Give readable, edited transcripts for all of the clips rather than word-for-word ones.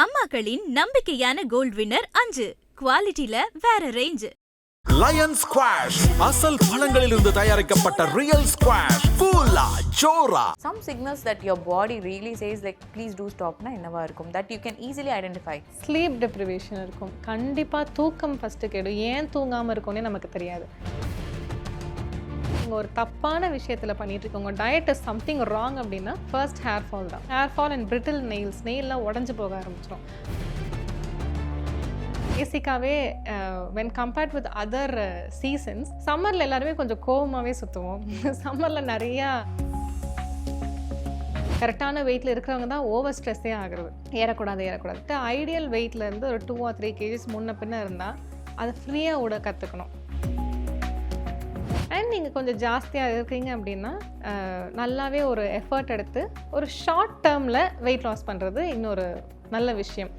அம்மாக்களின் நம்பிக்கையான gold winner 5 குவாலிட்டில வேற range. Line squash அசல் பழங்களிலிருந்து தயாரிக்கப்பட்ட ரியல் ஸ்குவாஷ் ஃபுல்லா ஜோரா. Some signals that your body really says like please do stop na என்னவா இருக்கும் that you can easily identify. Sleep deprivation இருக்கும். கண்டிப்பா தூக்கம் ஃபர்ஸ்ட் கெடும். ஏன் தூங்காம இருக்கோனே நமக்கு தெரியாது. ஒரு தப்பான விஷயத்துல பண்ணிட்டு இருக்கோங்க. டயட் இஸ் சம்திங் ராங் அப்படின்னா ஃபர்ஸ்ட் ஹேர் ஃபால் தான். ஹேர் ஃபால் அண்ட் பிரிட்டில் நெயில்லாம் உடஞ்சு போக ஆரம்பிச்சிடும். பேசிக்காகவே when compared with other seasons சம்மரில் எல்லாருமே கொஞ்சம் கோவமாகவே சுற்றுவோம். சம்மரில் நிறையா கரெக்டான வெயிட்டில் இருக்கிறவங்க தான் ஓவர் ஸ்ட்ரெஸ்ஸே ஆகிறது. ஏறக்கூடாது. ஐடியல் வெயிட்லேருந்து ஒரு 2 or 3 kgs முன்ன பின்ன இருந்தால் அதை ஃப்ரீயாக விட கற்றுக்கணும். அண்ட் நீங்கள் கொஞ்சம் ஜாஸ்தியாக இருக்கீங்க அப்படின்னா நல்லாவே ஒரு எஃபர்ட் எடுத்து ஒரு ஷார்ட் டேர்மில் வெயிட் லாஸ் பண்ணுறது இன்னொரு நல்ல விஷயம்.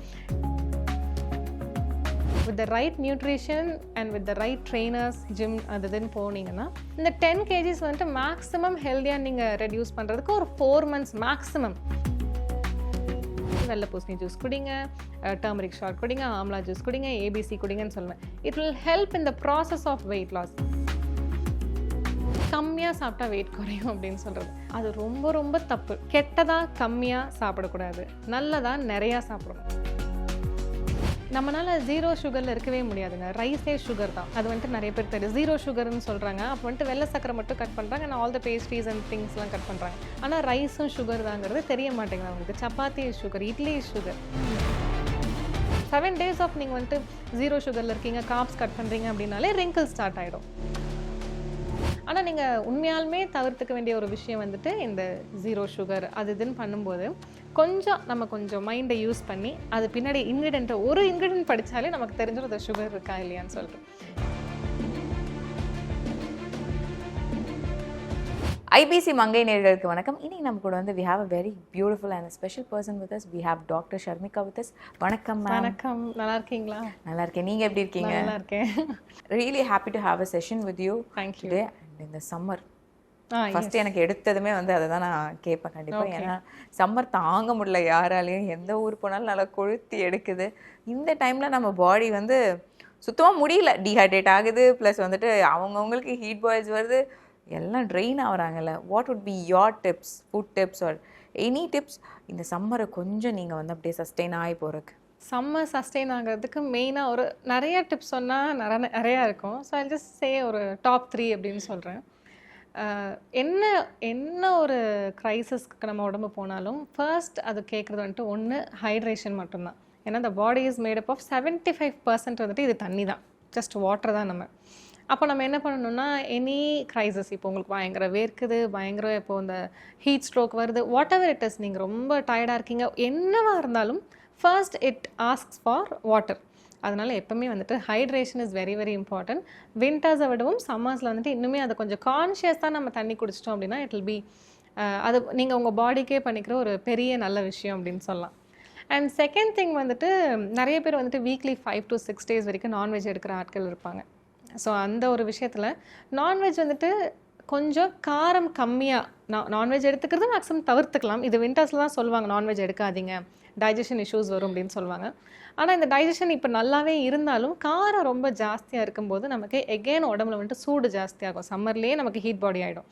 With the right nutrition and with the right trainers gym அதுன்னு போனீங்கன்னா இந்த 10 kgs வந்துட்டு மேக்ஸிமம் ஹெல்த்தியாக நீங்கள் ரெடியூஸ் பண்ணுறதுக்கு ஒரு 4 months மேக்ஸிமம். வெள்ளை பூசணி ஜூஸ் குடிங்க, டர்மரிக் ஷாட் குடிங்க, ஆம்லா ஜூஸ் குடிங்க, ஏபிசி குடிங்கன்னு சொல்லுவேன். It will help in the process of weight loss. கம்மியாக சாப்பிட்டா வெயிட் குறையும் அப்படின்னு சொல்கிறது அது ரொம்ப ரொம்ப தப்பு. கெட்டதாக கம்மியாக சாப்பிடக்கூடாது, நல்லதாக நிறையா சாப்பிடணும். நம்மளால் 0 சுகரில் இருக்கவே முடியாதுங்க. ரைஸே சுகர் தான். அது வந்துட்டு நிறைய பேர் தெரியும் 0 சுகர்னு சொல்கிறாங்க. அப்போ வந்துட்டு வெள்ளை சக்கரை மட்டும் கட் பண்ணுறாங்க, ஆனால் ஆல் த பேஸ்ட்ரீஸ் அண்ட் திங்ஸ்லாம் கட் பண்ணுறாங்க. ஆனால் ரைஸும் சுகர் தாங்கிறது தெரிய மாட்டேங்குது அவங்களுக்கு. Chapati sugar, idli sugar. 7 days off நீங்கள் வந்துட்டு 0 சுகரில் இருக்கீங்க, கார்ப்ஸ் கட் பண்ணுறீங்க அப்படின்னாலே ரிங்கிள் ஸ்டார்ட் ஆகிடும். ஆனால் நீங்கள் உண்மையாலுமே தவிர்த்துக்க வேண்டிய ஒரு விஷயம் வந்துட்டு இந்த 0 சுகர் இதுன்னு பண்ணும்போது நம்ம கொஞ்சம் மைண்டை யூஸ் பண்ணி அது பின்னாடி ஒரு இன்க்ரீடியன்ட் படித்தாலே நமக்கு தெரிஞ்சிடும் அது சுகர் இருக்கா இல்லையான்னு சொல்லிட்டு. ஐபிசி மங்கை நேயர்களுக்கு வணக்கம். இன்னைக்கு நம்ம கூட வந்து we have a very beautiful and a special person with us. We have Dr. Sharmika with us. வணக்கம் மேம். வணக்கம். நல்லா இருக்கீங்களா? நல்லா இருக்கேன். நீங்கள் எப்படி இருக்கீங்க? நல்லா இருக்கேன். Really happy to have a session with you. Thank you. Today and in the summer. First எனக்கு எடுத்ததுமே வந்து அதை தான் நான் கேட்பேன் கண்டிப்பாக. ஏன்னா சம்மர் தாங்க முடியல யாராலையும். எந்த ஊர் போனாலும் நல்லா கொழுத்தி எடுக்குது. இந்த டைமில் நம்ம பாடி வந்து சுத்தமாக முடியல, டீஹைட்ரேட் ஆகுது. ப்ளஸ் வந்துட்டு அவங்கவுங்களுக்கு ஹீட் பாய்ஸ் வருது, எல்லாம் ட்ரெயின் ஆகுறாங்கல்ல. What would be your tips, food tips or any tips இந்த சம்மரை கொஞ்சம் நீங்கள் வந்து அப்படியே சஸ்டெயின் ஆகி போகிறதுக்கு? சம்மர் சஸ்டெயின் ஆகிறதுக்கு மெயினாக நிறைய டிப்ஸ் சொன்னால் நிறையா இருக்கும். ஸோ ஐ ஜஸ்ட் சே ஒரு டாப் 3 அப்படின்னு சொல்கிறேன். என்ன ஒரு க்ரைசிஸ்க்கு நம்ம உடம்பு போனாலும் ஃபர்ஸ்ட் அது கேட்குறது வந்துட்டு ஒன்று ஹைட்ரேஷன் மட்டும்தான். ஏன்னா இந்த பாடி இஸ் மேடப் ஆஃப் 75% வந்துட்டு இது தண்ணி தான், ஜஸ்ட் வாட்டர் தான் நம்ம. அப்போ நம்ம என்ன பண்ணணும்னா எனி க்ரைசிஸ், இப்போ உங்களுக்கு பயங்கர வேர்க்குது, இப்போ இந்த ஹீட் ஸ்ட்ரோக் வருது, வாட் எவர் இட் இஸ், நீங்கள் ரொம்ப டயர்டாக இருக்கீங்க, என்னவாக இருந்தாலும் first it asks for water. அதனால் எப்போவுமே வந்துட்டு hydration is very very important. வின்டர்ஸை விடவும் சம்மர்ஸில் வந்துட்டு இன்னுமே அதை கொஞ்சம் கான்ஷியஸாக நம்ம தண்ணி குடிச்சிட்டோம் அப்படின்னா இட் வில் பி அது நீங்கள் உங்கள் பாடிக்கே பண்ணிக்கிற ஒரு பெரிய நல்ல விஷயம் அப்படின்னு சொல்லலாம். அண்ட் செகண்ட் திங் வந்துட்டு நிறைய பேர் வந்துட்டு வீக்லி 5 to 6 days வரைக்கும் நான்வெஜ் எடுக்கிற ஆட்கள் இருப்பாங்க. ஸோ அந்த ஒரு விஷயத்தில் நான்வெஜ் வந்துட்டு கொஞ்சம் காரம் கம்மியாக நான்வெஜ் எடுத்துக்கிறது மேக்ஸிமம் தவிர்த்துக்கலாம். இது வின்டர்ஸில் தான் சொல்லுவாங்க நான்வெஜ் எடுக்காதீங்க, டைஜஷன் இஷ்யூஸ் வரும் அப்படின்னு சொல்லுவாங்க. ஆனால் இந்த டைஜஷன் இப்போ நல்லாவே இருந்தாலும் காரம் ரொம்ப ஜாஸ்தியாக இருக்கும்போது நமக்கு எகெயின் உடம்புல வந்துட்டு சூடு ஜாஸ்தியாகும். சம்மர்லேயே நமக்கு ஹீட் பாடி ஆகிடும்.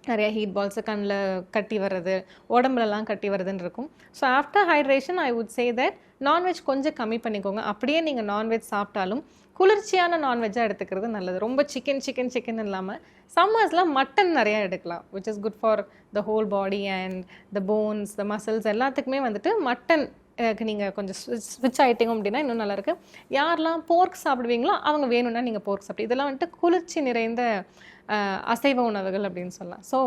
நிறைய ஹீட் பால்ஸு கண்ணில் கட்டி வர்றது, உடம்புலலாம் கட்டி வருதுன்னு இருக்கும். So after hydration I would say that non veg கொஞ்சம் கம்மி பண்ணிக்கோங்க. அப்படியே நீங்கள் நான்வெஜ் சாப்பிட்டாலும் குளிர்ச்சியான நான்வெஜ்ஜாக எடுத்துக்கிறது நல்லது. ரொம்ப சிக்கன் இல்லாமல் சம்மர்ஸில் மட்டன் நிறையா எடுக்கலாம், which is good for the whole body and the bones, the muscles எல்லாத்துக்குமே வந்துட்டு மட்டன் நீங்கள் கொஞ்சம் ஸ்விட்ச் ஆகிட்டீங்க அப்படின்னா இன்னும் நல்லாயிருக்கு. யாரெல்லாம் போர்க் சாப்பிடுவீங்களோ அவங்க வேணும்னா நீங்கள் போர்க் சாப்பிட்டு, இதெல்லாம் வந்துட்டு குளிர்ச்சி நிறைந்த அசைவ உணவுகள் அப்படின்னு சொல்லலாம். ஸோ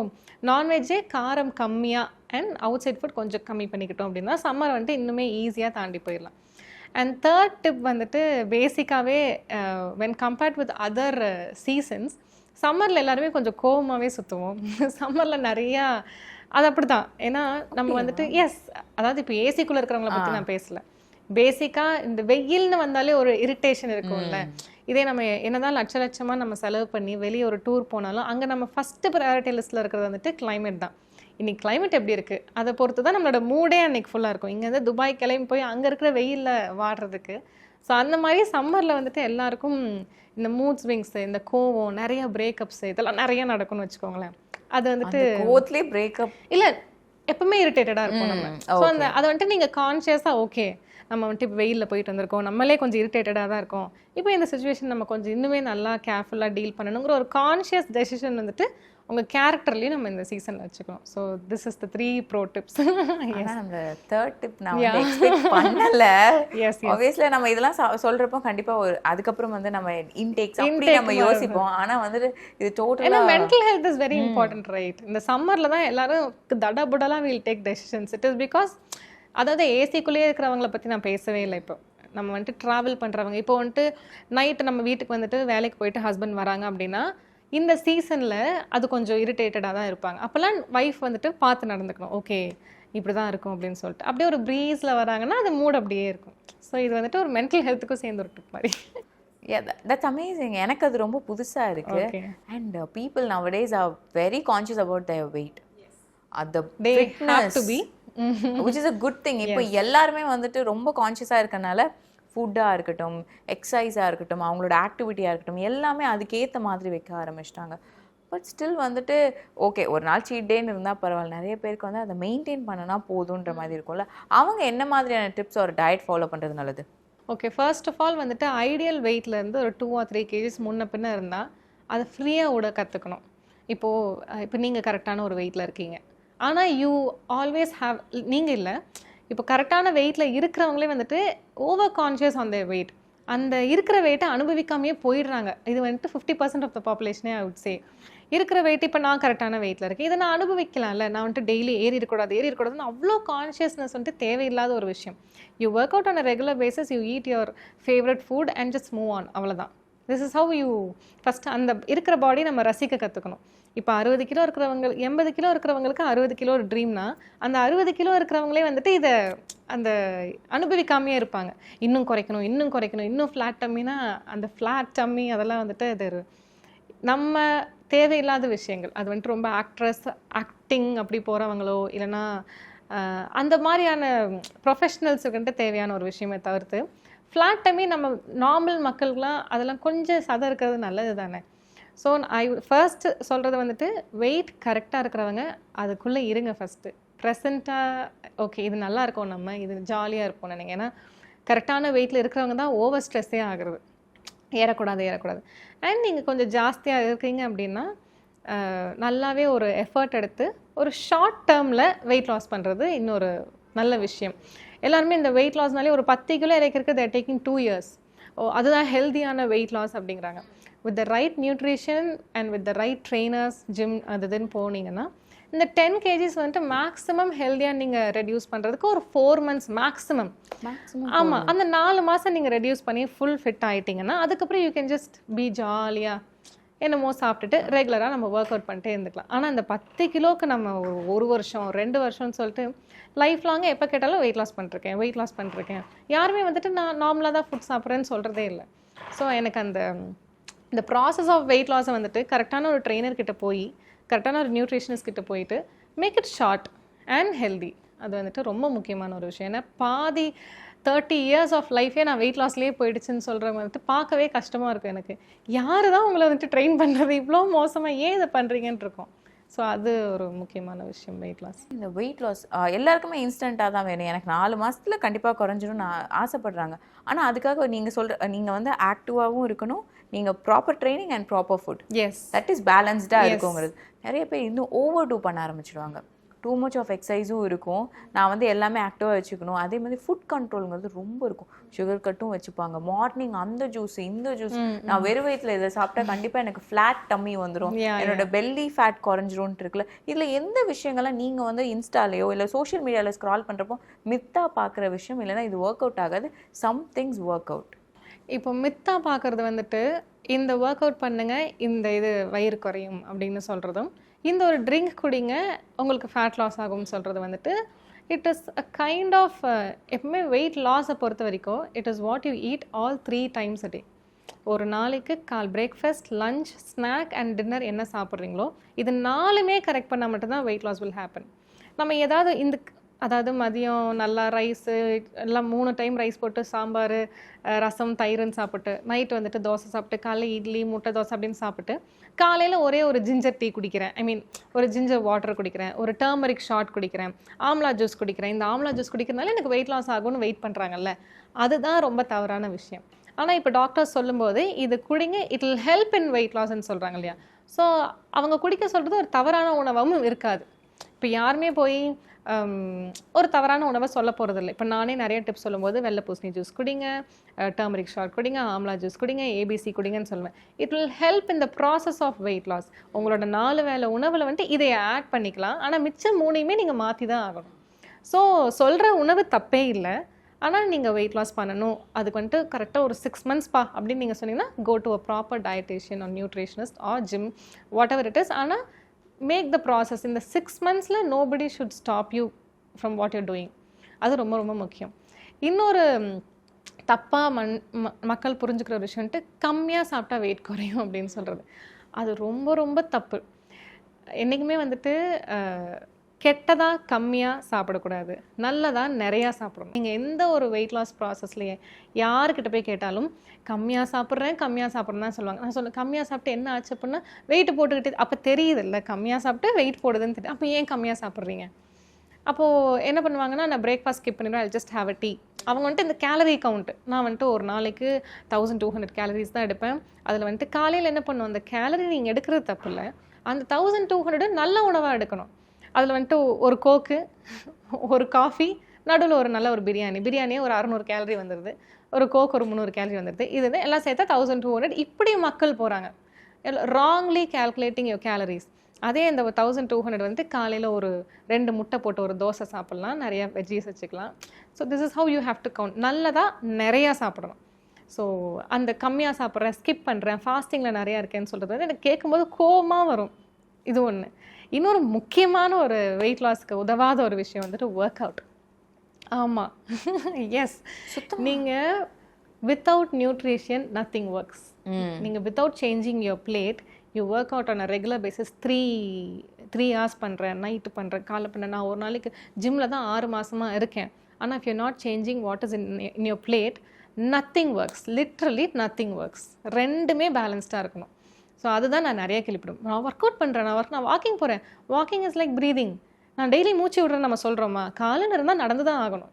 நான்வெஜ்ஜே காரம் கம்மியாக அண்ட் அவுட் சைட் ஃபுட் கொஞ்சம் கம்மி பண்ணிக்கிட்டோம் அப்படின்னா சம்மர் வந்துட்டு இன்னுமே ஈஸியாக தாண்டி போயிடலாம். அண்ட் தேர்ட் டிப் வந்துட்டு பேசிக்காகவே when compared with other seasons சம்மரில் எல்லாருமே கொஞ்சம் கோவமாகவே சுற்றுவோம். சம்மரில் நிறையா அது அப்படி தான். ஏன்னா நம்ம வந்துட்டு அதாவது இப்போ ஏசிக்குள்ளே இருக்கிறவங்கள பற்றி நான் பேசலை. பேசிக்காக இந்த வெயில்னு வந்தாலே ஒரு இரிட்டேஷன் இருக்கும்ல. இதே நம்ம என்னதான் லட்சமாக நம்ம செலவு பண்ணி வெளியே ஒரு டூர் போனாலும் அங்கே நம்ம ஃபஸ்ட்டு ப்ரையாரிட்டி லிஸ்ட்டில் இருக்கிறது வந்துட்டு கிளைமேட் தான். இன்னைக்கு climate எப்படி இருக்குது அதை பொறுத்து தான் நம்மளோட மூடே அன்னைக்கு ஃபுல்லாக இருக்கும். இங்கேருந்து துபாய் கிளம்பி போய் அங்கே இருக்கிற வெயிலில் வாடுறதுக்கு. ஸோ அந்த மாதிரி சம்மரில் வந்துட்டு எல்லாருக்கும் இந்த மூட் ஸ்விங்ஸு, இந்த கோவம், நிறைய பிரேக்கப்ஸு இதெல்லாம் நிறைய நடக்கும்னு வச்சுக்கோங்களேன். அது வந்துட்டு கோவத்திலே பிரேக்கப் இல்லை எப்பவுமே இரிட்டேட்டடாக இருக்கும் நம்ம. ஸோ அந்த அதை வந்துட்டு நீங்கள் கான்ஷியஸாக ஓகே நம்ம வந்துட்டு இப்போ வெயிலில் போயிட்டு வந்திருக்கோம், நம்மளே கொஞ்சம் இரிட்டேட்டடாக தான் இருக்கோம், இப்போ இந்த சுச்சுவேஷன் நம்ம கொஞ்சம் இன்னுமே நல்லா கேர்ஃபுல்லாக டீல் பண்ணணுங்கிற ஒரு கான்ஷியஸ் டெசிஷன் வந்துட்டு உங்கள் கேரக்டர்லேயும் நம்ம இந்த சீசனில் வச்சுக்கணும். So this is the 3 bro tips. ஆனால் நம்ம தேர்ட் டிப் நான் வந்து எக்ஸ்பெக்ட் பண்ணல. ஆப்வியஸ்லி நம்ம இதெல்லாம் சொல்கிறப்போ கண்டிப்பாக ஒரு அதுக்கப்புறம் வந்து நம்ம இன்டேக்ஸ் அப்படி நம்ம யோசிப்போம். ஆனால் வந்துட்டு இது டோட்டலாக mental health is very important right. இந்த சம்மரில் தான் எல்லாரும் தடபுடலாம் will take decisions. It is because அதாவது ஏசிக்குள்ளேயே இருக்கிறவங்கள பற்றி நான் பேசவே இல்லை. இப்போ நம்ம வந்துட்டு ட்ராவல் பண்ணுறவங்க இப்போ வந்துட்டு நைட்டு நம்ம வீட்டுக்கு வந்துட்டு வேலைக்கு போயிட்டு ஹஸ்பண்ட் வராங்க அப்படின்னா இந்த சீசனில் அது கொஞ்சம் இரிட்டேட்டடாக தான் இருப்பாங்க. அப்போல்லாம் ஒய்ஃப் வந்துட்டு பார்த்து நடந்துக்கணும், ஓகே இப்படி தான் இருக்கும் அப்படின்னு சொல்லிட்டு. அப்படியே ஒரு ப்ரீஸில் வராங்கன்னா அது மூட் அப்படியே இருக்கும். ஸோ இது வந்துட்டு ஒரு மென்டல் ஹெல்த்துக்கும் சேர்ந்து ஒரு டிப் மாதிரி. That's amazing. எனக்கு அது ரொம்ப புதுசாக இருக்குது. And people nowadays are very conscious about their weight. அது they have to be which is a good thing. இப்போ எல்லாருமே வந்துட்டு ரொம்ப கான்ஷியஸாக இருக்கனால ஃபுட்டாக இருக்கட்டும், எக்ஸசைஸாக இருக்கட்டும், அவங்களோட ஆக்டிவிட்டியாக இருக்கட்டும் எல்லாமே அதுக்கேற்ற மாதிரி வைக்க ஆரம்பிச்சிட்டாங்க. பட் ஸ்டில் வந்துட்டு ஓகே ஒரு நாள் சீட் டேன்னு இருந்தால் பரவாயில்ல, நிறைய பேருக்கு வந்து அதை மெயின்டைன் பண்ணனா போதுன்ற மாதிரி இருக்கும்ல. அவங்க என்ன மாதிரியான டிப்ஸ் ஒரு டயட் ஃபாலோ பண்ணுறது நல்லது? ஓகே ஃபர்ஸ்ட் ஆஃப் ஆல் வந்துட்டு ஐடியல் வெயிட்லேருந்து ஒரு 2 or 3 kgs முன்ன பின்ன இருந்தால் அதை ஃப்ரீயாக விட கற்றுக்கணும். இப்போ நீங்கள் கரெக்டான ஒரு வெயிட்டில் இருக்கீங்க, ஆனால் யூ ஆல்வேஸ் ஹாவ் நீங்கள் இல்லை இப்போ கரெக்டான வெயிட்டில் இருக்கிறவங்களே வந்துட்டு over conscious on their weight. அந்த இருக்கிற வெயிட்டை அனுபவிக்காமையே போயிடுறாங்க. இது வந்துட்டு 50% of the பாப்புலேஷனே I would say. இருக்கிற வெயிட் இப்போ நான் கரெக்டான வெயிட்டில் இருக்கேன், இதை நான் அனுபவிக்கலாம்ல, நான் வந்துட்டு டெய்லி ஏறி இருக்கக்கூடாதுன்னு அவ்வளோ கான்ஷியஸ்னஸ் வந்துட்டு தேவையில்லாத ஒரு விஷயம். You work out on a regular basis, you eat your favourite food and just move on, அவ்வளோதான். This is how you first அந்த இருக்கிற பாடி நம்ம ரசிக்க கற்றுக்கணும். இப்போ 60 கிலோ இருக்கிறவங்க 80 கிலோ இருக்கிறவங்களுக்கு 60 கிலோ ஒரு ட்ரீம்னா அந்த 60 கிலோ இருக்கிறவங்களே வந்துட்டு இதை அந்த அனுபவிக்காமையே இருப்பாங்க. இன்னும் குறைக்கணும் இன்னும் ஃப்ளாட் டம்மினா அந்த ஃப்ளாட் டம்மி அதெல்லாம் வந்துட்டு அது நம்ம தேவையில்லாத விஷயங்கள். அது வந்துட்டு ரொம்ப ஆக்டிங் அப்படி போகிறவங்களோ இல்லைன்னா அந்த மாதிரியான ப்ரொஃபஷ்னல்ஸுக்குன்ட்டு தேவையான ஒரு விஷயமே தவிர்த்து ஃப்ளாட் டம்மி நம்ம நார்மல் மக்களுக்குலாம் அதெல்லாம் கொஞ்சம் சதம் இருக்கிறது நல்லது தானே. ஸோ ஃபர்ஸ்ட் சொல்கிறது வந்துட்டு வெயிட் கரெக்டாக இருக்கிறவங்க அதுக்குள்ளே இருங்க. ஃபஸ்ட்டு ப்ரெசண்ட்டாக ஓகே இது நல்லா இருக்கும், நம்ம இது ஜாலியாக இருப்போம் நினைங்க. ஏன்னா கரெக்டான வெயிட்டில் இருக்கிறவங்க தான் ஓவர் ஸ்ட்ரெஸ்ஸே ஆகுறது, ஏறக்கூடாது. அண்ட் நீங்கள் கொஞ்சம் ஜாஸ்தியாக இருக்கீங்க அப்படின்னா நல்லாவே ஒரு எஃபர்ட் எடுத்து ஒரு ஷார்ட் டேர்மில் வெயிட் லாஸ் பண்ணுறது இன்னொரு நல்ல விஷயம். எல்லாருமே இந்த வெயிட் லாஸ்னாலே ஒரு 10 கிலோ இறக்கிறதுக்கு தேர் டேக்கிங் 2 years. அதுதான் ஹெல்தியான வெயிட் லாஸ் அப்படிங்கிறாங்க. With the right nutrition and with the right trainers gym அதுன்னு போனீங்கன்னா இந்த 10 kgs வந்துட்டு மேக்ஸிமம் ஹெல்தியாக நீங்கள் ரெடியூஸ் பண்ணுறதுக்கு ஒரு 4 months மேக்ஸிமம். ஆமாம், அந்த 4 மாதம் நீங்கள் ரெடியூஸ் பண்ணி ஃபுல் ஃபிட் ஆகிட்டிங்கன்னா அதுக்கப்புறம் யூ கேன் ஜஸ்ட் பி ஜாலியாக என்னமோ சாப்பிட்டுட்டு ரெகுலராக நம்ம ஒர்க் அவுட் பண்ணிட்டே இருந்துக்கலாம். ஆனால் அந்த 10 கிலோக்கு நம்ம 1 வருஷம் 2 வருஷம்னு சொல்லிட்டு லைஃப் லாங்காக எப்போ கேட்டாலும் வெயிட் லாஸ் பண்ணிருக்கேன் யாருமே வந்துட்டு நான் நார்மலாக தான் ஃபுட் சாப்பிட்றேன்னு சொல்கிறதே இல்லை. ஸோ எனக்கு இந்த ப்ராசஸ் ஆஃப் வெயிட் லாஸை வந்துட்டு கரெக்டான ஒரு ட்ரெயினர்கிட்ட போய் கரெக்டான ஒரு நியூட்ரிஷனிஸ்ட் கிட்ட போயிட்டு make it short and healthy. அது வந்துட்டு ரொம்ப முக்கியமான ஒரு விஷயம். ஏன்னா பாதி 30 years ஆஃப் லைஃபே நான் வெயிட் லாஸ்லேயே போயிடுச்சுன்னு சொல்கிறவங்க வந்துட்டு பார்க்கவே கஷ்டமாக இருக்கும் எனக்கு. யார் தான் உங்களை வந்துட்டு ட்ரெயின் பண்ணுறது இவ்வளோ மோசமாக ஏன் இதை பண்ணுறீங்கன்னு இருக்கும். ஸோ அது ஒரு முக்கியமான விஷயம் வெயிட் லாஸ். இந்த வெயிட் லாஸ் எல்லாருக்குமே இன்ஸ்டண்ட்டாக தான் வேணும். எனக்கு 4 மாதத்தில் கண்டிப்பாக குறைஞ்சிடும் நான் ஆசைப்படுறாங்க. ஆனால் அதுக்காக நீங்கள் வந்து ஆக்டிவாகவும் இருக்கணும், நீங்கள் proper training and proper food, yes that is பேலன்ஸ்டாக இருக்குங்கிறது. நிறைய பேர் இன்னும் ஓவர் டூ பண்ண ஆரம்பிச்சிடுவாங்க. டூ மச் ஆஃப் எக்ஸசைஸும் இருக்கும், நான் வந்து எல்லாமே ஆக்டிவாக வச்சுக்கணும். அதே மாதிரி ஃபுட் கண்ட்ரோலுங்கிறது ரொம்ப இருக்கும். சுகர் கட்டும் வச்சுப்பாங்க. மார்னிங் அந்த ஜூஸ் இந்த ஜூஸ், நான் வெறும் வயிற்றில் இதை சாப்பிட்டா கண்டிப்பாக எனக்கு ஃப்ளாட் டம்மி வந்துடும், என்னோட பெல்லி ஃபேட் குறைஞ்சிரும்னு இருக்குல்ல. இதில் எந்த விஷயங்கள்லாம் நீங்கள் வந்து இன்ஸ்டாலேயோ இல்லை சோஷியல் மீடியாவில் ஸ்க்ரால் பண்ணுறப்போ மித்தாக பார்க்குற விஷயம், இல்லைன்னா இது ஒர்க் அவுட் ஆகாது, சம் திங்ஸ் ஒர்க் அவுட்? இப்போ மித்தாக பார்க்குறது வந்துட்டு இந்த ஒர்க் அவுட் பண்ணுங்க இந்த இது வயிறு குறையும் அப்படின்னு சொல்கிறதும், இந்த ஒரு ட்ரிங்க் குடிங்க உங்களுக்கு ஃபேட் லாஸ் ஆகும்னு சொல்கிறது வந்துட்டு it is a kind of எப்பவுமே வெயிட் லாஸை பொறுத்த வரைக்கும் it is what you eat all 3 times a day. ஒரு நாளைக்கு breakfast, lunch, snack and dinner என்ன சாப்பிட்றீங்களோ இது 4மே கரெக்ட் பண்ணால் மட்டும்தான் வெயிட் லாஸ் வில் ஹேப்பன். நம்ம ஏதாவது அதாவது மதியம் நல்லா ரைஸு எல்லாம் 3 டைம் ரைஸ் போட்டு சாம்பார், ரசம், தயிர்னு சாப்பிட்டு, நைட்டு வந்துட்டு தோசை சாப்பிட்டு, காலைல இட்லி, முட்டை தோசை அப்படின்னு சாப்பிட்டு, காலையில் ஒரே ஒரு ஜிஞ்சர் டீ குடிக்கிறேன், ஒரு ஜிஞ்சர் வாட்டர் குடிக்கிறேன், ஒரு டர்மரிக் ஷாட் குடிக்கிறேன், ஆம்லா ஜூஸ் குடிக்கிறேன். இந்த ஆம்லா ஜூஸ் குடிக்கிறதுனால எனக்கு வெயிட் லாஸ் ஆகும்னு வெயிட் பண்ணுறாங்கல்ல, அதுதான் ரொம்ப தவறான விஷயம். ஆனால் இப்போ டாக்டர்ஸ் சொல்லும்போது இது குடிங்க, it will help in weight லாஸ்ன்னு சொல்கிறாங்க இல்லையா. ஸோ அவங்க குடிக்க சொல்கிறது ஒரு தவறான உணவும் இருக்காது. இப்போ யாருமே போய் ஒரு தவறான உணவை சொல்ல போகிறதில்ல. இப்போ நானே நிறைய டிப்ஸ் சொல்லும்போது வெள்ளை பூசணி ஜூஸ் குடிங்க, டர்மரிக் ஷாட் குடிங்க, ஆம்லா ஜூஸ் குடிங்க, ஏபிசி குடிங்கன்னு சொல்லுவேன். It will help in the process of weight loss. உங்களோட 4 வேளை உணவில் வந்துட்டு இதை ஆட் பண்ணிக்கலாம். ஆனால் மிச்சம் 3யுமே நீங்கள் மாற்றி தான் ஆகணும். ஸோ சொல்கிற உணவு தப்பே இல்லை. ஆனால் நீங்கள் வெயிட் லாஸ் பண்ணணும், அதுக்கு வந்துட்டு கரெக்டாக ஒரு 6 months அப்படின்னு நீங்கள் சொன்னீங்கன்னா go to a proper dietitian or nutritionist or gym, whatever it is. ஆனால் make the process in the 6 months nobody should stop you from what you're doing. அது ரொம்ப ரொம்ப முக்கியம். இன்னொரு தப்பாக மக்கள் புரிஞ்சுக்கிற ஒரு விஷயம் வந்துட்டு கம்மியாக சாப்பிட்டா வெயிட் குறையும் அப்படின்னு சொல்கிறது. அது ரொம்ப ரொம்ப தப்பு. என்றைக்குமே வந்துட்டு கெட்டதாக கம்மியாக சாப்பிடக்கூடாது, நல்லதாக நிறையா சாப்பிடணும். நீங்கள் எந்த ஒரு வெயிட் லாஸ் ப்ராசஸ்லேயே யாருக்கிட்ட போய் கேட்டாலும் கம்மியாக சாப்பிட்றேன் தான் சொல்லுவாங்க. நான் சொல்ல கம்மியாக சாப்பிட்டு என்ன ஆச்சு அப்படின்னா வெயிட் போட்டுக்கிட்டு, அப்போ தெரியுது இல்லை கம்மியாக சாப்பிட்டு வெயிட் போடுதுன்னு தெரியும். அப்போ ஏன் கம்மியாக சாப்பிட்றீங்க? அப்போது என்ன பண்ணுவாங்கன்னா, நான் பிரேக்ஃபாஸ்ட் ஸ்கிப் பண்ணிடுவேன், I just have a tea. அவங்க வந்துட்டு இந்த கேலரி கவுண்ட்டு, நான் வந்துட்டு ஒரு நாளைக்கு 1200 கேலரிஸ் தான் எடுப்பேன். அதில் வந்துட்டு காலையில் என்ன பண்ணுவோம், அந்த கேலரி நீங்கள் எடுக்கிறது தப்பு இல்லை, அந்த 1200 நல்ல உணவாக எடுக்கணும். அதில் வந்துட்டு ஒரு கோக்கு, ஒரு காஃபி, நடுவில் ஒரு நல்ல ஒரு பிரியாணியே ஒரு 600 கேலரி வந்துடுது, ஒரு கோக் ஒரு 300 கேலரி வந்துடுது. இது எல்லாம் சேர்த்தா 1200. இப்படி மக்கள் போகிறாங்க, ராங்லி கால்குலேட்டிங் யோர் கேலரிஸ். அதே இந்த 1200 வந்துட்டு காலையில் ஒரு 2 முட்டை போட்டு ஒரு தோசை சாப்பிட்லாம், நிறையா வெஜ்ஜீஸ் வச்சுக்கலாம். So this is how you have to count. நல்லதாக நிறையா சாப்பிடணும். ஸோ அந்த கம்மியாக சாப்பிட்றேன், ஸ்கிப் பண்ணுறேன், ஃபாஸ்டிங்கில் நிறையா இருக்கேன்னு சொல்கிறது வந்து எனக்கு கேட்கும்போது கோபமாக வரும். இது ஒன்று. இன்னொரு முக்கியமான ஒரு வெயிட் லாஸ்க்கு உதவாத ஒரு விஷயம் வந்துட்டு ஒர்க் அவுட். ஆமாம், எஸ், நீங்கள் வித்தவுட் நியூட்ரிஷன் நத்திங் ஒர்க்ஸ். நீங்கள் without changing your plate, you work out on a regular basis. 3 hours பண்ணுறேன், நைட்டு பண்ணுறேன், காலைல பண்ணுறேன். நான் ஒரு நாளைக்கு ஜிம்மில் தான் 6 மாதமாக இருக்கேன். ஆனால் if you're not changing what is in your plate, nothing works. Literally nothing works. ரெண்டுமே பேலன்ஸ்டாக இருக்கணும். ஸோ அதுதான் நான் நிறைய கேள்விப்படும். நான் ஒர்க் அவுட் பண்ணுறேன், நான் வாக்கிங் போகிறேன். Walking is like breathing. நான் டெய்லி மூச்சு விடுறேன் நம்ம சொல்கிறோமா, காலையில் இருந்தால் நடந்து தான் ஆகணும்.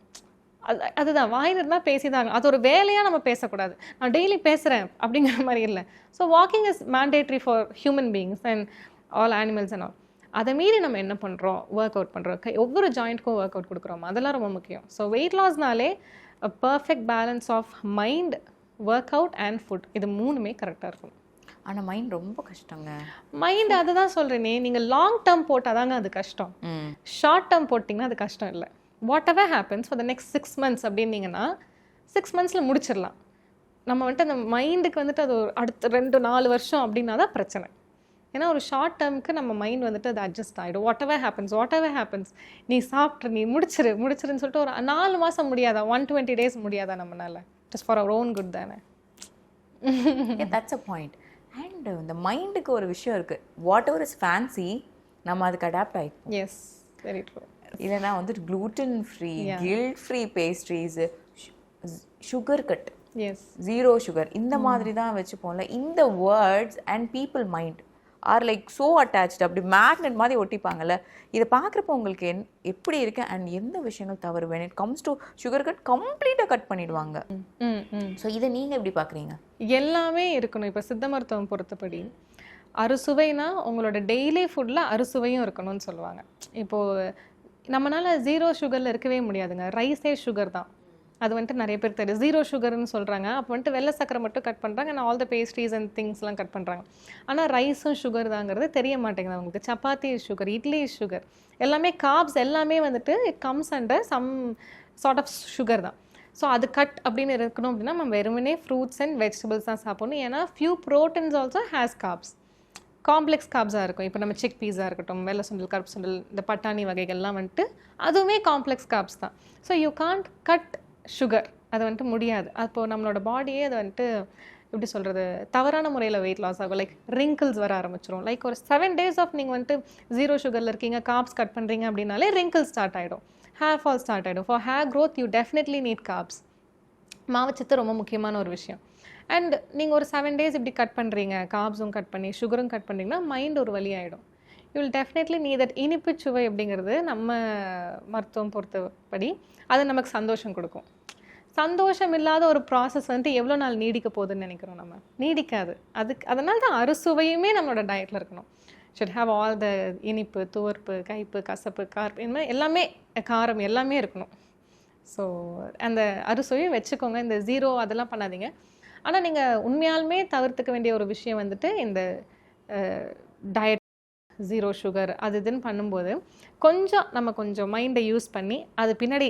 அதுதான், வாயில் இருந்தால் பேசி தான் ஆகணும். அது ஒரு வேலையாக நம்ம பேசக்கூடாது. நான் டெய்லி பேசுகிறேன் அப்படிங்கிற மாதிரி இல்லை. So walking is mandatory for human beings and all animals and all. அதை மீறி நம்ம என்ன பண்ணுறோம், ஒர்க் அவுட் பண்ணுறோம், ஒவ்வொரு ஜாயிண்ட்க்கும் ஒர்க் அவுட் கொடுக்குறோம், அதெல்லாம் ரொம்ப முக்கியம். ஸோ வெயிட் லாஸ்னாலே a perfect balance of mind, work out and food, இது 3மே கரெக்டாக இருக்கும். ஆனால் மைண்ட் ரொம்ப கஷ்டங்க. மைண்ட் அதுதான் சொல்கிறேனே, நீங்கள் லாங் டேர்ம் போட்டால் தாங்க அது கஷ்டம். ஷார்ட் டேர்ம் போட்டிங்கன்னா அது கஷ்டம் இல்லை. What ever happens for the next 6 months அப்படின்னீங்கன்னா 6 monthsல முடிச்சிடலாம். நம்ம வந்துட்டு அந்த மைண்டுக்கு வந்துட்டு அது ஒரு அடுத்த 2-4 வருஷம் அப்படின்னா தான் பிரச்சனை. ஏன்னா ஒரு ஷார்ட் டேர்முக்கு நம்ம மைண்ட் வந்துட்டு அது அட்ஜஸ்ட் ஆகிடும். வாட் எவர் ஹேப்பன்ஸ் நீ சாப்பிட்ரு, நீ முடிச்சிருன்னு சொல்லிட்டு ஒரு 4 மாதம் முடியாதா, 120 days முடியாதா நம்மளால? Just for our own good தானே. That's a point. அண்ட் இந்த மைண்டுக்கு ஒரு விஷயம் இருக்குது, வாட் எவர் இஸ் ஃபேன்சி நம்ம அதுக்கு அடாப்ட் ஆகிப்போம். Yes, very true. இல்லைனா வந்துட்டு gluten free, guilt free pastries, sugar cut, yes, 0 sugar, இந்த மாதிரி தான் வச்சுப்போம்ல. இந்த words and people mind are like so attached, அப்படி மேக்னெட் மாதிரி ஒட்டிப்பாங்கல்ல. இதை பார்க்குறப்போ உங்களுக்கு எப்படி இருக்கு அண்ட் எந்த விஷயங்கள் தவறு? when it comes to sugar cut கம்ப்ளீட்டாக கட் பண்ணிடுவாங்க. ஸோ இதை நீங்கள் எப்படி பார்க்குறீங்க? எல்லாமே இருக்கணும். இப்போ சித்த மருத்துவம் பொறுத்தபடி அறுசுவைனா உங்களோட டெய்லி ஃபுட்டில் அறுசுவையும் இருக்கணும்னு சொல்லுவாங்க. இப்போது நம்மளால் 0 sugarல இருக்கவே முடியாதுங்க. ரைஸே சுகர் தான். அது வந்துட்டு நிறைய பேர் தெரியும் 0 sugarன்னு சொல்கிறாங்க. அப்போ வந்துட்டு வெள்ளை சக்கரை மட்டும் கட் பண்ணுறாங்க, ஆனால் ஆல் த பேஸ்ட்ரீஸ் அண்ட் திங்ஸ்லாம் கட் பண்ணுறாங்க. ஆனால் ரைஸும் சுகர் தாங்கிறது தெரிய மாட்டேங்குது அவங்களுக்கு. சப்பாத்தி சுகர், இட்லி சுகர், எல்லாமே கார்ப்ஸ், எல்லாமே வந்துட்டு it comes under some sort of sugar தான். ஸோ அது கட் அப்படின்னு இருக்கணும் அப்படின்னா நம்ம வெறுமனே ஃப்ரூட்ஸ் அண்ட் வெஜிடபிள்ஸ் தான் சாப்பிடணும். ஏன்னா few proteins also has carbs, complex கார்ப்ஸாக இருக்கும். இப்போ நம்ம சிக் பீஸாக இருக்கட்டும், வெள்ளை சுண்டல், கருப்பு சுண்டல், இந்த பட்டாணி வகைகள்லாம் வந்துட்டு அதுவுமே காம்ப்ளெக்ஸ் கார்ப்ஸ் தான். So you can't cut sugar, அது வந்துட்டு முடியாது. அப்போது நம்மளோட பாடியே அதை வந்துட்டு எப்படி சொல்கிறது, தவறான முறையில் வெயிட் லாஸ் ஆகும். லைக் ரிங்கிள்ஸ் வர ஆரம்பிச்சிடும். லைக் ஒரு 7 days ஆஃப் நீங்கள் வந்துட்டு 0 சுகரில் இருக்கீங்க, கார்ப்ஸ் கட் பண்ணுறீங்க அப்படின்னாலே ரிங்கிள்ஸ் ஸ்டார்ட் ஆகிடும், ஹேர் ஃபால் ஸ்டார்ட் ஆகிடும். For hair growth you definitely need corps. மாவுச்சத்து ரொம்ப முக்கியமான ஒரு விஷயம். அண்ட் நீங்கள் ஒரு 7 days இப்படி கட் பண்ணுறீங்க, கார்ப்ஸும் கட் பண்ணி சுகரும் கட் பண்ணிங்கன்னா மைண்ட் ஒரு வழி ஆகிடும். யூ வில் டெஃபினெட்லி நீ தட் இனிப்பு சுவை அப்படிங்கிறது நம்ம மருத்துவம் பொறுத்தபடி அது நமக்கு சந்தோஷம் கொடுக்கும். சந்தோஷம் இல்லாத ஒரு ப்ராசஸ் வந்துட்டு எவ்வளோ நாள் நீடிக்க போகுதுன்னு நினைக்கிறோம் நம்ம? நீடிக்காது. அதனால தான் அறுசுவையுமே நம்மளோட டயட்டில் இருக்கணும். ஷுட் ஹாவ் ஆல் த இனிப்பு, துவர்ப்பு, கைப்பு, கசப்பு, கார்ப்பு, இந்த மாதிரி எல்லாமே, காரம் எல்லாமே இருக்கணும். ஸோ அந்த அறுசுவையும் வச்சுக்கோங்க. இந்த 0 அதெல்லாம் பண்ணாதீங்க. ஆனால் நீங்கள் உண்மையாலுமே தவிர்த்துக்க வேண்டிய ஒரு விஷயம் வந்துட்டு இந்த டயட் 0 சுகர் அது இதுன்னு பண்ணும்போது நம்ம கொஞ்சம் மைண்டை யூஸ் பண்ணி அது பின்னாடி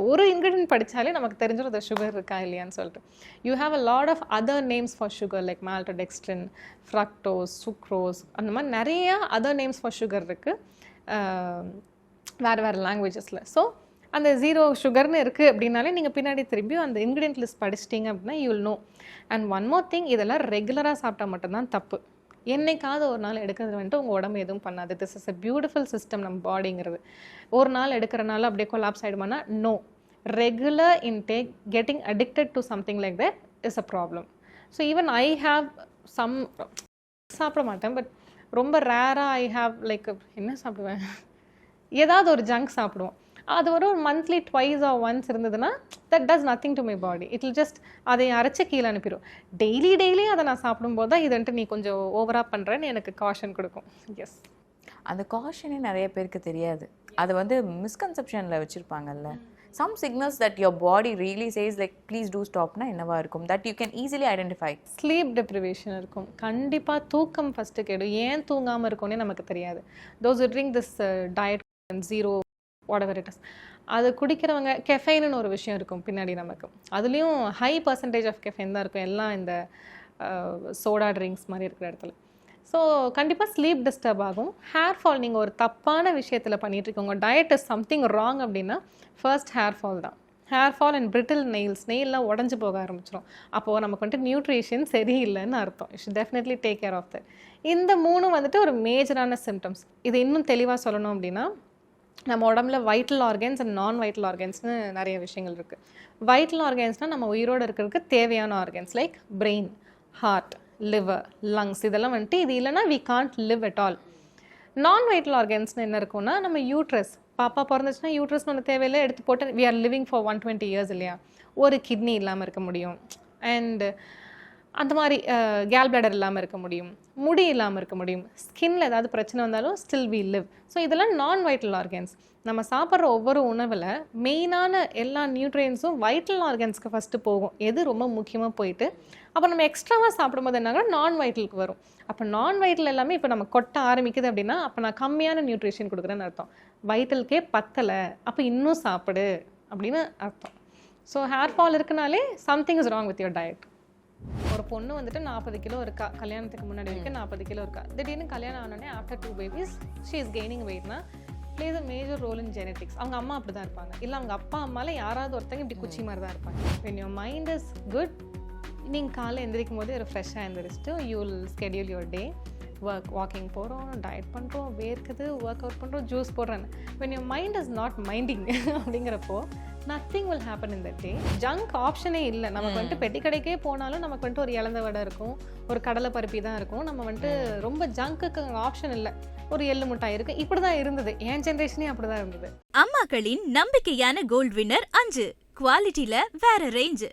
ஒரு இன்க்ரீடியன்ட் படித்தாலே நமக்கு தெரிஞ்சிடும் அது சுகர் இருக்கா இல்லையான்னு சொல்லிட்டு. You have a lot of other names for sugar like maltodextrin, fructose, sucrose, அந்த மாதிரி நிறையா அதர் நேம்ஸ் ஃபார் சுகர் இருக்குது வேறு லாங்குவேஜஸில். ஸோ அந்த 0 சுகர்னு இருக்குது அப்படின்னாலே நீங்கள் பின்னாடி திரும்பியும் அந்த இன்க்ரீடியன்ட் லிஸ்ட் படிச்சிட்டிங்க அப்படின்னா you will know. And one more thing, இதெல்லாம் ரெகுலராக சாப்பிட்டா மட்டும்தான் தப்பு. என்னைக்காவது ஒரு நாள் எடுக்கிறது வந்துட்டு உங்கள் உடம்பு எதுவும் பண்ணாது. This is a beautiful system நம்ம பாடிங்கிறது. ஒரு நாள் எடுக்கிறனால அப்படியே கொலாப்ஸ் ஆகிடுமானா no. Regular intake, getting addicted to something like that is a problem. So even I have சாப்பிட மாட்டேன், பட் ரொம்ப ரேராக ஐ ஹாவ் லைக் என்ன சாப்பிடுவேன், ஏதாவது ஒரு ஜங்க் சாப்பிடுவோம். அது ஒரு மந்த்லி ட்வைஸ் ஆர் ஒன்ஸ் இருந்ததுன்னா that does nothing to my body. It will just அதை அரைச்சி கீழே அனுப்பிடும். டெய்லி அதை நான் சாப்பிடும்போது தான் இது வந்துட்டு நீ கொஞ்சம் ஓவராக பண்ணுறேன்னு எனக்கு காஷன் கொடுக்கும். எஸ், அந்த காஷனே நிறைய பேருக்கு தெரியாது. அது வந்து மிஸ்கன்செப்ஷனில் வச்சுருப்பாங்கல்ல. Some signals that your body really says like please do ஸ்டாப்னா என்னவா இருக்கும்? That you can easily identify. Sleep deprivation இருக்கும். கண்டிப்பாக தூக்கம் ஃபஸ்ட்டு கேடும். ஏன் தூங்காமல் இருக்கும்னே நமக்கு தெரியாது. Those drink this diet 0 whatever it is, அது குடிக்கிறவங்க கெஃபைன்னு ஒரு விஷயம் இருக்கும் பின்னாடி நமக்கு. அதுலேயும் ஹை பர்சன்டேஜ் ஆஃப் கெஃபைன் தான் இருக்கும் எல்லாம் இந்த சோடா ட்ரிங்க்ஸ் மாதிரி இருக்கிற இடத்துல. ஸோ கண்டிப்பாக ஸ்லீப் டிஸ்டர்ப் ஆகும். ஹேர் ஃபால் நீங்கள் ஒரு தப்பான விஷயத்தில் பண்ணிகிட்ருக்கோங்க, டயட் இஸ் சம்திங் ராங் அப்படின்னா ஃபர்ஸ்ட் ஹேர் ஃபால் தான். ஹேர் ஃபால் அண்ட் பிரிட்டில் நெயில்லாம் உடஞ்சி போக ஆரம்பிச்சிடும். அப்போது நமக்கு வந்துட்டு நியூட்ரிஷன் சரியில்லைன்னு அர்த்தம். You should definitely take care of that. இந்த 3 வந்துட்டு ஒரு மேஜரான சிம்டம்ஸ். இது இன்னும் தெளிவாக சொல்லணும் அப்படின்னா நம்ம உடம்புல vital organs and non vital ஆர்கன்ஸ்னு நிறைய விஷயங்கள் இருக்குது. வைட்டல் ஆர்கன்ஸ்னால் நம்ம உயிரோடு இருக்கிறதுக்கு தேவையான organs like brain, heart, liver, lungs, இதெல்லாம் வந்துட்டு இது இல்லைனா we can't live at all. Non vital ஆர்கன்ஸ்னு என்ன இருக்குன்னா நம்ம யூட்ரஸ், பாப்பா பிறந்துச்சுன்னா யூட்ரஸ்னு ஒன்று தேவையில்லை, எடுத்து போட்டு we are living for 120 years இல்லையா. ஒரு கிட்னி இல்லாமல் இருக்க முடியும், அண்டு அந்த மாதிரி கேல் பிளாடர் இல்லாமல் இருக்க முடியும், முடி இல்லாமல் இருக்க முடியும், ஸ்கின்ல ஏதாவது பிரச்சனை வந்தாலும் ஸ்டில் வி லிவ். ஸோ இதெல்லாம் நான் வைட்டல் ஆர்கன்ஸ். நம்ம சாப்பிட்ற ஒவ்வொரு உணவில் மெயினான எல்லா நியூட்ரியன்ஸும் வைட்டல் ஆர்கன்ஸ்க்கு ஃபஸ்ட்டு போகும். எது ரொம்ப முக்கியமாக போயிட்டு அப்போ நம்ம எக்ஸ்ட்ராவாக சாப்பிடும்போது என்னாகும் நான் வைட்டலுக்கு வரும். அப்போ நான் வைட்டல் எல்லாமே இப்போ நம்ம கொட்ட ஆரம்பிக்குது அப்படின்னா அப்போ நான் கம்மியான நியூட்ரிஷன் கொடுக்குறேன்னு அர்த்தம். வைட்டலுக்கே பத்தலை, அப்போ இன்னும் சாப்பிடு அப்படின்னு அர்த்தம். ஸோ ஹேர் ஃபால் இருக்குனாலே something is wrong with your diet. ஒரு பொண்ணு வந்துட்டு 40 கிலோ இருக்கா, கல்யாணத்துக்கு முன்னாடி வரைக்கும் 40 கிலோ இருக்கா. திடீர்னு கல்யாணம் ஆனோடனே after 2 babies she is gaining வெயிட்னா plays a major role in genetics. அவங்க அம்மா அப்படி தான் இருப்பாங்க, இல்லை அவங்க அப்பா அம்மாவில் யாராவது ஒருத்தங்க இப்படி குச்சி மாதிரி தான் இருப்பாங்க. when your mind is good, நீங்கள் காலைல எந்திரிக்கும் போது ஒரு ஃப்ரெஷ்ஷாக எழுந்திரிச்சிட்டு you will schedule your day. Walking போகிறோம், டயட் பண்ணுறோம், வேர்க்குது, ஒர்க் அவுட் பண்ணுறோம், ஜூஸ் போடுறேன்னு. when your mind is not minding அப்படிங்கிறப்போ nothing will happen in that day. Junk ஆப்ஷனே இல்லை. நமக்கு வந்துட்டு பெட்டி கடைக்கே போனாலும் நமக்கு வந்துட்டு ஒரு இலந்த வடை இருக்கும், ஒரு கடலை பருப்பி தான் இருக்கும். நம்ம வந்துட்டு ரொம்ப ஜங்குக்கு ஆப்ஷன் இல்லை. ஒரு எள்ளு முட்டாய் இருக்கு. இப்படி தான் இருந்தது, என் ஜென்ரேஷனே அப்படி தான் இருந்தது. அம்மாக்களின் நம்பிக்கையான கோல்ட் வின்னர் 5, குவாலிட்டியில வேற ரேஞ்ச்.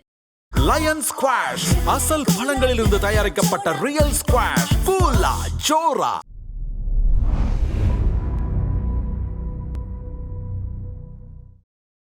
லயன் ஸ்குவாஷ் அசல் பழங்களிலிருந்து தயாரிக்கப்பட்ட ரியல் ஸ்குவாஷ், ஃபுல்லா ஜோரா.